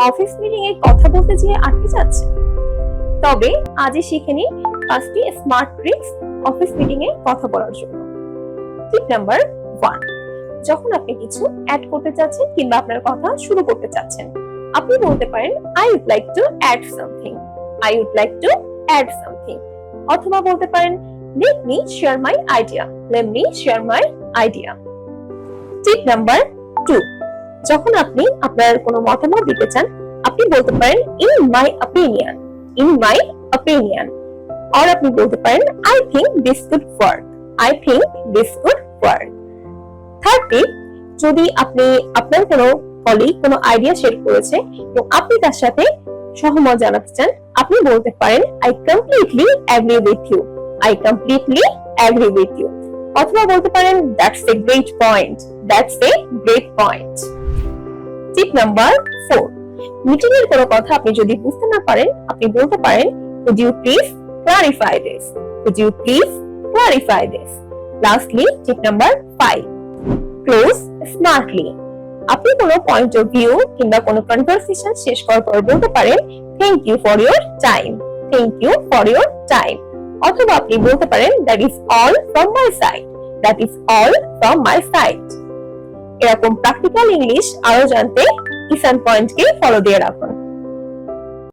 Office meeting এ কথা বলতে যেয়ে আটকে যাচ্ছেন? তবে আজই শিখে নিন 5টি স্মার্ট ট্রিক্স অফিস মিটিং এ কথা বলার জন্য। টিপ নাম্বার 1, যখন আপনি কিছু অ্যাড করতে চাচ্ছেন কিংবা আপনার কথা শুরু করতে চাচ্ছেন, আপনি বলতে পারেন I would like to add something, I would like to add something. অথবা বলতে পারেন let me share my idea, let me share my idea. Tip number 2, যখন আপনি আপনার কোনো মতামত দিতে চান, আপনি বলতে পারেন in my opinion, in my opinion. আর আপনি বলতে পারেন I think this could work, I think this could work. Third tip, যদি আপনি আপনার কোনো কলিগ কোনো আইডিয়া শেয়ার করেছে এবং আপনি তার সাথে সহমত জানাতে চান, আপনি বলতে পারেন I completely agree with you, I completely agree with you. অথবা বলতে পারেন that's a great point, that's a great point. Tip number 4, meeting এর কোনো কথা আপনি যদি বুঝতে না পারেন, আপনি বলতে পারেন could you please clarify this, could you please clarify this. Lastly, tip number 5, close smartly. আপনি কোনো পয়েন্ট অফ ভিউ কিংবা কোনো কনভারসেশন শেষ করার পর বলতে পারেন thank you for your time, thank you for your time. অথবা আপনি বলতে পারেন that is all from my side, that is all from my side. এরকম প্র্যাকটিক্যাল ইংলিশ আরো জানতে কিষান পয়েন্টকে ফলো দিয়ে রাখুন।